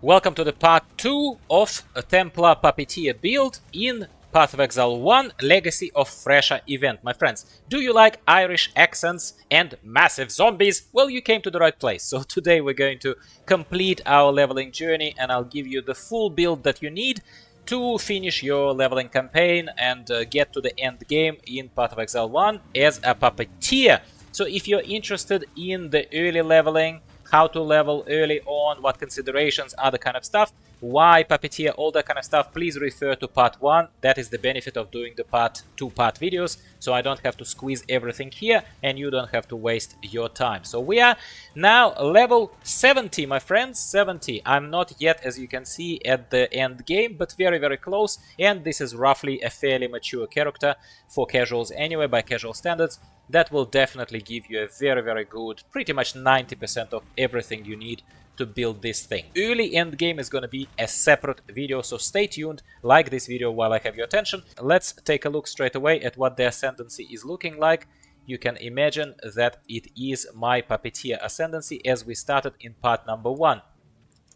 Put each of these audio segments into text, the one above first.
Welcome to the part 2 of a Templar Puppeteer build in Path of Exile 1 Legacy of Phrecia event. My friends, do you like Irish accents and massive zombies? Well, you came to the right place. So today we're going to complete our leveling journey and I'll give you the full build that you need to finish your leveling campaign and get to the end game in Path of Exile 1 as a Puppeteer. So if you're interested in the early leveling, how to level early on, what considerations, other kind of stuff, why Puppeteer, all that kind of stuff, please refer to part 1. That is the benefit of doing the part 2-part videos, so I don't have to squeeze everything here and you don't have to waste your time. So we are now level 70, my friends, 70. I'm not yet, as you can see, at the end game, but very, very close, and this is roughly a fairly mature character for casuals anyway, by casual standards. That will definitely give you a very, very good, pretty much 90% of everything you need to build this thing. Early end game is going to be a separate video, so stay tuned, like this video while I have your attention. Let's take a look straight away at what the Ascendancy is looking like. You can imagine that it is my Puppeteer Ascendancy as we started in part number 1.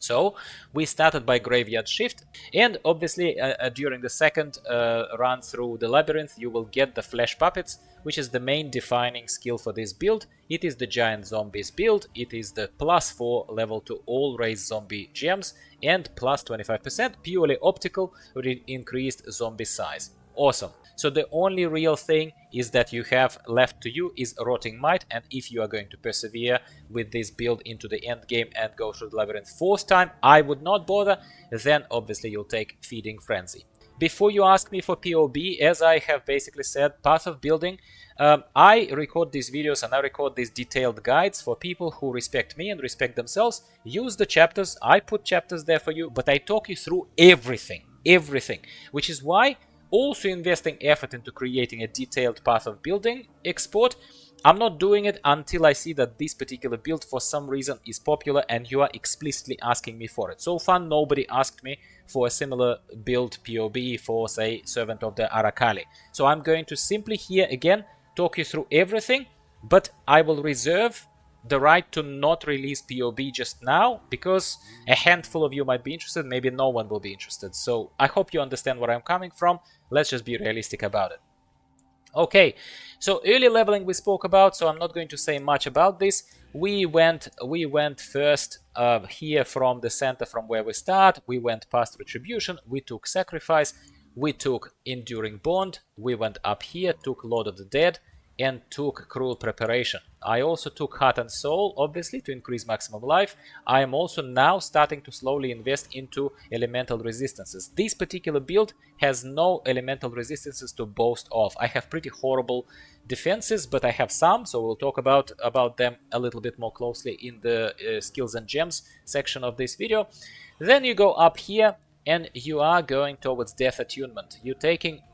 So we started by Graveyard Shift, and obviously during the second run through the labyrinth you will get the Flesh Puppets, which is the main defining skill for this build. It is the Giant Zombies build, it is the +4 level to all raised zombie gems, and plus 25% purely optical with increased zombie size. Awesome. So the only real thing is that you have left to you is Rotting Might, and if you are going to persevere with this build into the end game and go through the labyrinth 4th time, I would not bother, then obviously you'll take Feeding Frenzy. Before you ask me for POB, as I have basically said, path of building, I record these videos and I record these detailed guides for people who respect me and respect themselves. Use the chapters, I put chapters there for you, but I talk you through everything, which is why also investing effort into creating a detailed path of building export. I'm not doing it until I see that this particular build for some reason is popular and you are explicitly asking me for it. So far nobody asked me for a similar build POB for, say, Servant of the Arakali. So I'm going to simply here again talk you through everything, but I will reserve the right to not release POB just now, because a handful of you might be interested, maybe no one will be interested. So I hope you understand where I'm coming from. Let's just be realistic about it. Okay, so early leveling we spoke about, so I'm not going to say much about this. We went first here from the center, from where we start. We went past Retribution, we took Sacrifice, we took Enduring Bond, we went up here, took Lord of the Dead, and took Cruel Preparation. I also took Heart and Soul, obviously, to increase maximum life. I am also now starting to slowly invest into elemental resistances. This particular build has no elemental resistances to boast of. I have pretty horrible defenses, but I have some, so we'll talk about them a little bit more closely in the skills and gems section of this video. Then you go up here, and you are going towards Death Attunement. You're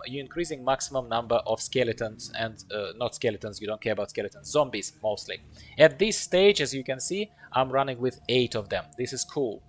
increasing maximum number of skeletons and not skeletons, you don't care about skeletons, zombies mostly. At this stage, as you can see, I'm running with 8 of them. This is cool.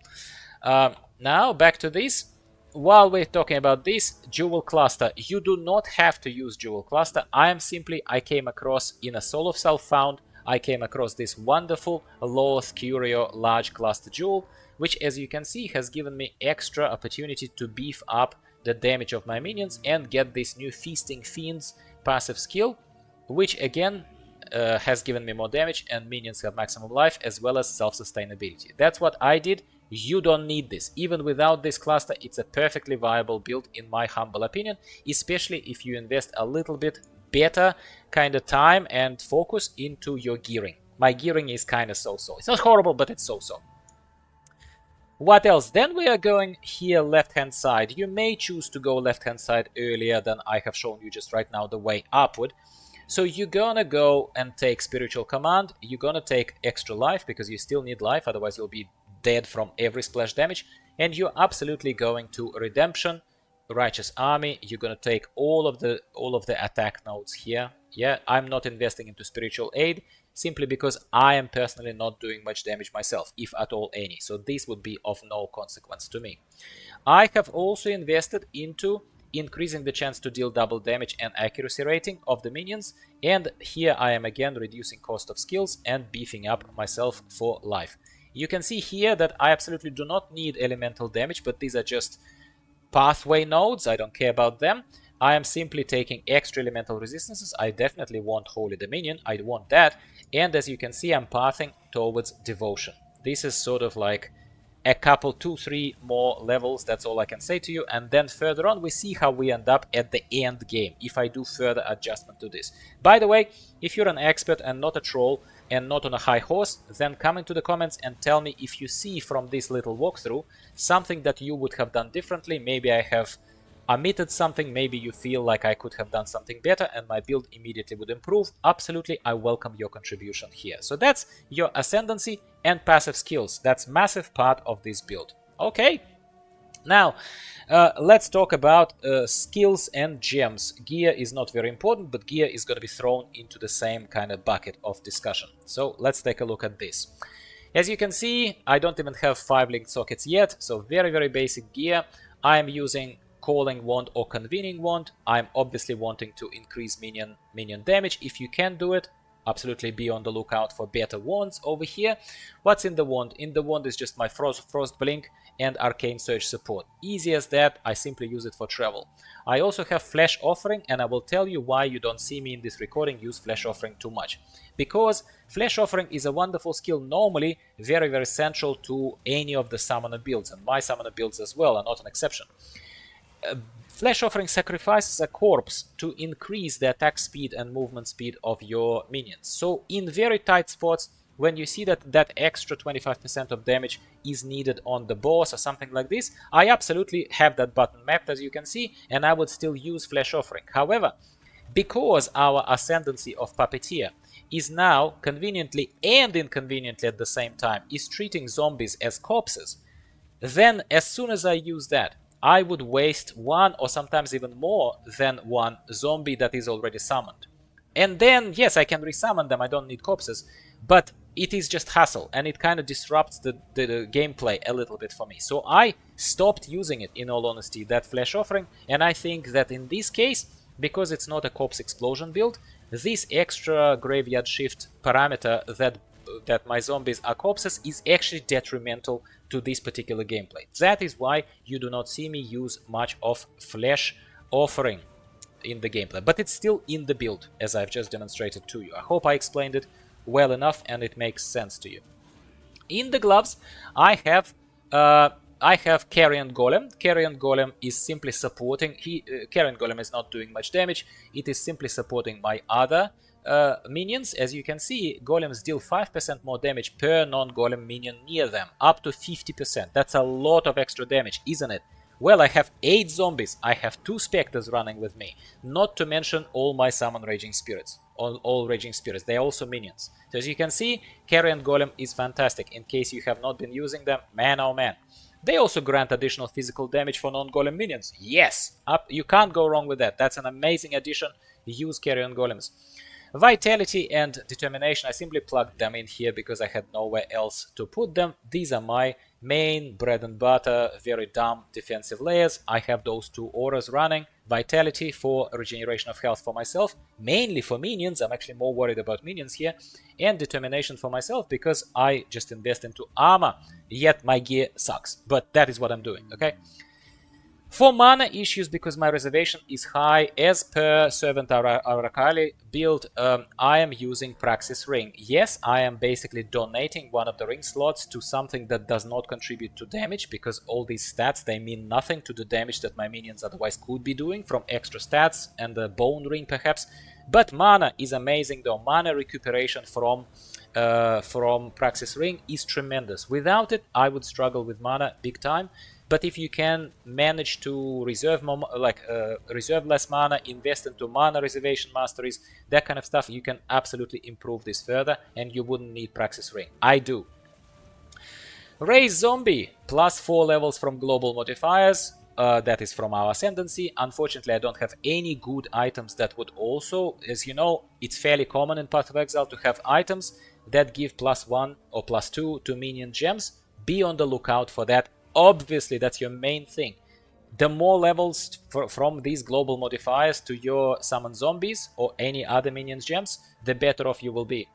Now back to this. While we're talking about this, Jewel Cluster, you do not have to use Jewel Cluster. I came across in a Soul of Self found, I came across this wonderful Loth Curio large cluster jewel, which, as you can see, has given me extra opportunity to beef up the damage of my minions and get this new Feasting Fiends passive skill, which again has given me more damage and minions have maximum life as well as self-sustainability. That's what I did. You don't need this. Even without this cluster, it's a perfectly viable build in my humble opinion, especially if you invest a little bit better kind of time and focus into your gearing. My gearing is kind of so-so. It's not horrible, but it's so-so. What else? Then we are going here left-hand side. You may choose to go left-hand side earlier than I have shown you just right now, the way upward. So you're gonna go and take Spiritual Command. You're gonna take extra life because you still need life, otherwise you'll be dead from every splash damage. And you're absolutely going to Redemption, Righteous Army. You're gonna take all of the attack nodes here. Yeah, I'm not investing into Spiritual Aid, simply because I am personally not doing much damage myself, if at all any. So this would be of no consequence to me. I have also invested into increasing the chance to deal double damage and accuracy rating of the minions, and here I am again reducing cost of skills and beefing up myself for life. You can see here that I absolutely do not need elemental damage, but these are just pathway nodes. I don't care about them. I am simply taking extra elemental resistances. I definitely want Holy Dominion. I want that. And as you can see, I'm pathing towards Devotion. This is sort of like a couple, 2-3 more levels. That's all I can say to you. And then further on, we see how we end up at the end game, if I do further adjustment to this. By the way, if you're an expert and not a troll and not on a high horse, then come into the comments and tell me if you see from this little walkthrough something that you would have done differently. Maybe I have omitted something, maybe you feel like I could have done something better and my build immediately would improve. Absolutely, I welcome your contribution here. So that's your Ascendancy and passive skills. That's massive part of this build. Okay, now let's talk about skills and gems. Gear is not very important, but gear is going to be thrown into the same kind of bucket of discussion. So let's take a look at this. As you can see, I don't even have 5 linked sockets yet, so very, very basic gear. I am using Calling Wand or Convening Wand. I'm obviously wanting to increase minion damage. If you can do it, absolutely be on the lookout for better wands over here. What's in the wand? In the wand is just my Frost Blink and Arcane Surge support. Easy as that, I simply use it for travel. I also have Flesh Offering, and I will tell you why you don't see me in this recording use Flesh Offering too much. Because Flesh Offering is a wonderful skill, normally very, very central to any of the summoner builds, and my summoner builds as well are not an exception. Flesh Offering sacrifices a corpse to increase the attack speed and movement speed of your minions. So in very tight spots, when you see that that extra 25% of damage is needed on the boss or something like this, I absolutely have that button mapped, as you can see, and I would still use Flesh Offering. However, because our Ascendancy of Puppeteer is now conveniently and inconveniently at the same time is treating zombies as corpses, then as soon as I use that, I would waste one or sometimes even more than one zombie that is already summoned. And then, yes, I can resummon them, I don't need corpses, but it is just hassle and it kind of disrupts the gameplay a little bit for me. So I stopped using it, in all honesty, that Flesh Offering, and I think that in this case, because it's not a corpse explosion build, this extra graveyard shift parameter that my zombies are corpses is actually detrimental to this particular gameplay. That is why you do not see me use much of Flesh Offering in the gameplay, but it's still in the build, as I've just demonstrated to you. I hope I explained it well enough and it makes sense to you. In the gloves, I have Carrion Golem. Carrion Golem is simply supporting. Carrion Golem is not doing much damage. It is simply supporting my other minions. As you can see, golems deal 5% more damage per non-golem minion near them, up to 50%. That's a lot of extra damage, isn't it? Well, I have 8 zombies, I have 2 specters running with me, not to mention all my summon raging spirits. All raging spirits, they're also minions. So as you can see, Carrion Golem is fantastic. In case you have not been using them, man oh man. They also grant additional physical damage for non-golem minions. Yes, you can't go wrong with that. That's an amazing addition. Use Carrion Golems. Vitality and Determination, I simply plugged them in here because I had nowhere else to put them. These are my main bread and butter, very dumb defensive layers. I have those 2 auras running. Vitality for regeneration of health for myself, mainly for minions. I'm actually more worried about minions here. And Determination for myself because I just invest into armor, yet my gear sucks. But that is what I'm doing, okay? For mana issues, because my reservation is high, as per Servant Aracali build, I am using Praxis Ring. Yes, I am basically donating one of the ring slots to something that does not contribute to damage, because all these stats, they mean nothing to the damage that my minions otherwise could be doing from extra stats and the Bone Ring perhaps. But mana is amazing though. Mana recuperation from Praxis Ring is tremendous. Without it, I would struggle with mana big time. But if you can manage to reserve more, reserve less mana, invest into mana reservation masteries, that kind of stuff, you can absolutely improve this further, and you wouldn't need Praxis Ring. I do. Raise Zombie, plus 4 levels from global modifiers. That is from our Ascendancy. Unfortunately, I don't have any good items that would also, as you know, it's fairly common in Path of Exile to have items that give +1 or +2 to minion gems. Be on the lookout for that. Obviously, that's your main thing. The more levels from these global modifiers to your summon zombies or any other minions gems, the better off you will be.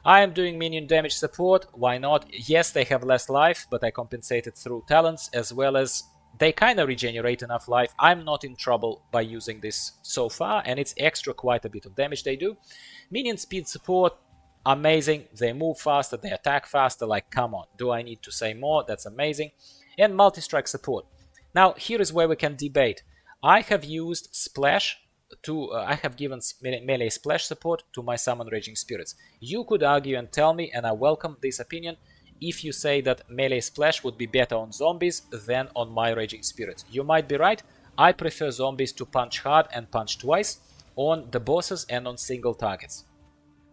I am doing minion damage support, why not? Yes, they have less life, but I compensated through talents, as well as they kind of regenerate enough life. I'm not in trouble by using this so far, and it's extra quite a bit of damage they do. Minion speed support, amazing. They move faster, they attack faster, like come on, do I need to say more? That's amazing. And multi-strike support. Now, here is where we can debate. I have used Splash I have given melee splash support to my summon Raging Spirits. You could argue and tell me, and I welcome this opinion, if you say that melee splash would be better on zombies than on my Raging Spirits. You might be right. I prefer zombies to punch hard and punch twice on the bosses and on single targets.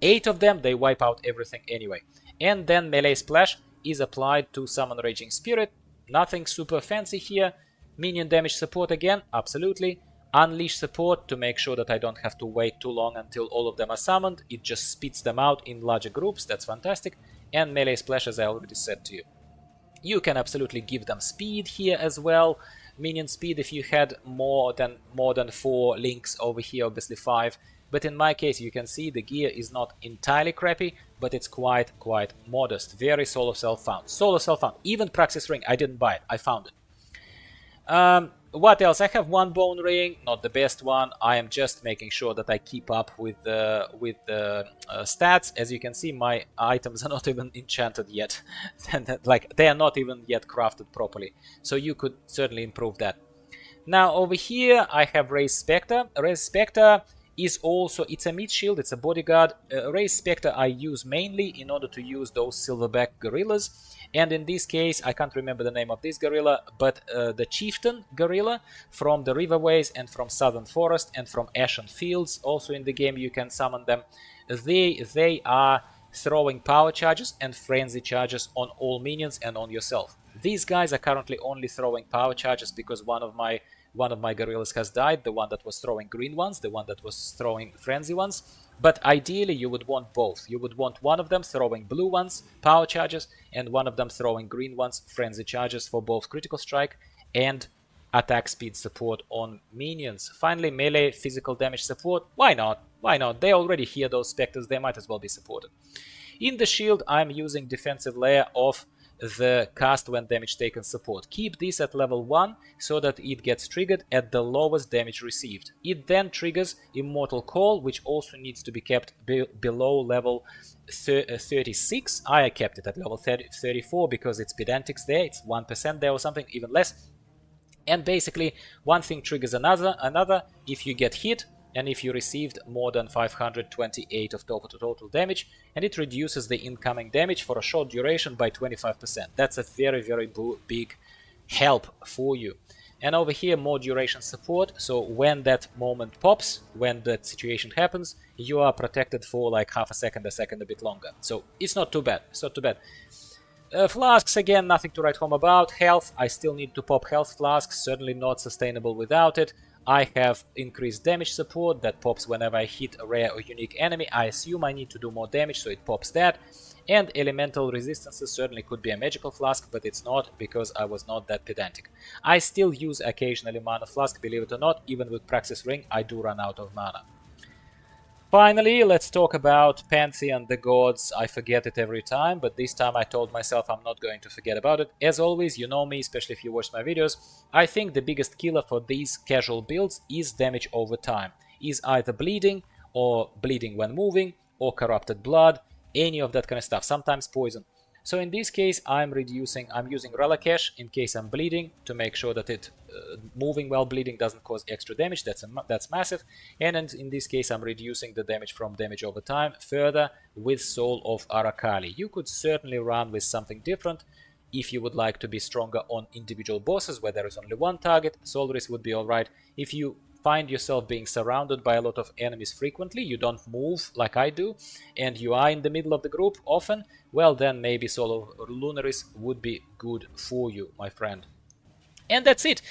8 of them, they wipe out everything anyway. And then melee splash is applied to summon Raging Spirit. Nothing super fancy here. Minion damage support again, absolutely. Unleash support to make sure that I don't have to wait too long until all of them are summoned. It just spits them out in larger groups, that's fantastic. And melee splash, as I already said to you. You can absolutely give them speed here as well. Minion speed if you had more than 4 links over here, obviously 5. But in my case, you can see the gear is not entirely crappy, but it's quite modest. Very solo self-found. Solo self-found. Even Praxis Ring, I didn't buy it, I found it. What else? I have one bone ring, not the best one. I am just making sure that I keep up with the stats. As you can see, my items are not even enchanted yet. Like, they are not even yet crafted properly. So you could certainly improve that. Now over here I have Raised Spectre. Raised Spectre is also, it's a mid shield, it's a bodyguard. Raised Spectre I use mainly in order to use those silverback gorillas. And in this case, I can't remember the name of this gorilla, but the Chieftain gorilla from the Riverways and from Southern Forest and from Ashen Fields, also in the game you can summon them. They are throwing power charges and frenzy charges on all minions and on yourself. These guys are currently only throwing power charges because one of my gorillas has died, the one that was throwing green ones, the one that was throwing frenzy ones. But ideally you would want both. You would want one of them throwing blue ones, power charges, and one of them throwing green ones, frenzy charges, for both critical strike and attack speed support on minions. Finally, melee physical damage support. Why not? Why not? They already hear those specters, they might as well be supported. In the shield, I'm using defensive layer of the cast when damage taken support. Keep this at level 1 so that it gets triggered at the lowest damage received. It then triggers Immortal Call, which also needs to be kept below level 36. I kept it at level 34 because it's pedantics there, it's 1% there or something, even less. And basically one thing triggers another if you get hit and if you received more than 528 of total damage, and it reduces the incoming damage for a short duration by 25%. That's a very big help for you. And over here, more duration support, so when that moment pops, when that situation happens, you are protected for like half a second, a bit longer. So it's not too bad, it's not too bad. Flasks, again, nothing to write home about. Health, I still need to pop health flasks, certainly not sustainable without it. I have increased damage support that pops whenever I hit a rare or unique enemy. I assume I need to do more damage, so it pops that. And elemental resistances certainly could be a magical flask, but it's not because I was not that pedantic. I still use occasionally mana flask, believe it or not. Even with Praxis Ring, I do run out of mana. Finally, let's talk about Pantheon, the gods. I forget it every time, but this time I told myself I'm not going to forget about it. As always, you know me, especially if you watch my videos, I think the biggest killer for these casual builds is damage over time. Is either bleeding, or bleeding when moving, or corrupted blood, any of that kind of stuff, sometimes poison. So in this case, I'm using Relicash in case I'm bleeding to make sure that moving while bleeding doesn't cause extra damage. That's massive. And in this case, I'm reducing the damage from damage over time further with Soul of Arakali. You could certainly run with something different if you would like to be stronger on individual bosses where there is only one target. Soulris would be alright. If you find yourself being surrounded by a lot of enemies frequently, you don't move like I do, and you are in the middle of the group often, well then maybe Soul of Lunaris would be good for you, my friend. And that's it.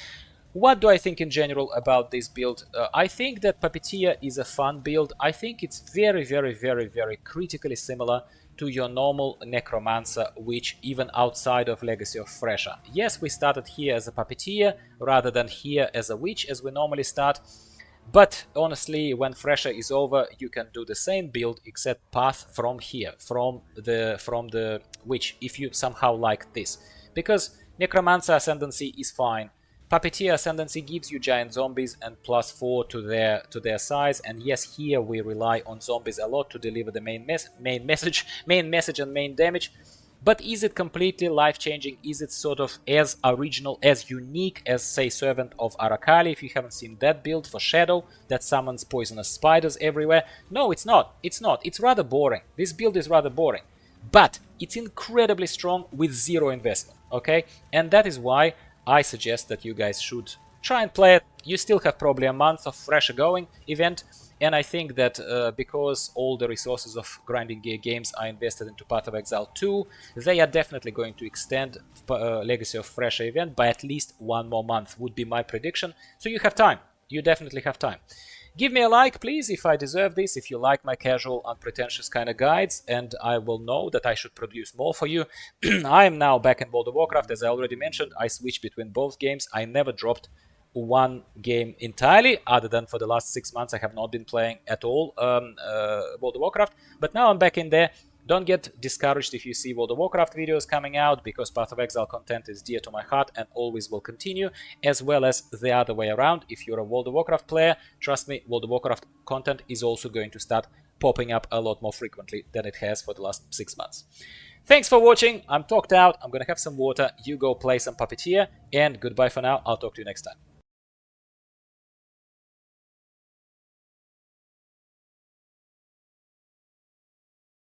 What do I think in general about this build? I think that Puppeteer is a fun build. I think it's very critically similar to your normal Necromancer, which even outside of Legacy of Phrecia. Yes, we started here as a Puppeteer rather than here as a Witch as we normally start, But honestly, when Phrecia is over, you can do the same build except path from here, from the witch, if you somehow like this. Because Necromancer Ascendancy is fine. Puppeteer Ascendancy gives you giant zombies and +4 to their size, and yes, here we rely on zombies a lot to deliver the main message and main damage. But is it completely life-changing? Is it sort of as original, as unique as, say, Servant of Arakali, if you haven't seen that build for Shadow that summons poisonous spiders everywhere? No, it's not. It's not. It's rather boring. This build is rather boring. But it's incredibly strong with zero investment, okay? And that is why I suggest that you guys should try and play it. You still have probably a month of Phrecia going event, and I think that because all the resources of grinding gear games are invested into Path of Exile 2, they are definitely going to extend Legacy of Phrecia event by at least one more month, would be my prediction. So you have time. You definitely have time. Give me a like, please, if I deserve this, if you like my casual, unpretentious kind of guides, and I will know that I should produce more for you. I am now back in World of Warcraft, as I already mentioned. I switched between both games. I never dropped one game entirely, other than for the last 6 months I have not been playing at all World of Warcraft, but now I'm back in there. Don't get discouraged if you see World of Warcraft videos coming out, because Path of Exile content is dear to my heart and always will continue, as well as the other way around. If you're a World of Warcraft player, trust me, World of Warcraft content is also going to start popping up a lot more frequently than it has for the last 6 months. Thanks for watching. I'm talked out. I'm gonna have some water. You go play some Puppeteer, and goodbye for now. I'll talk to you next time.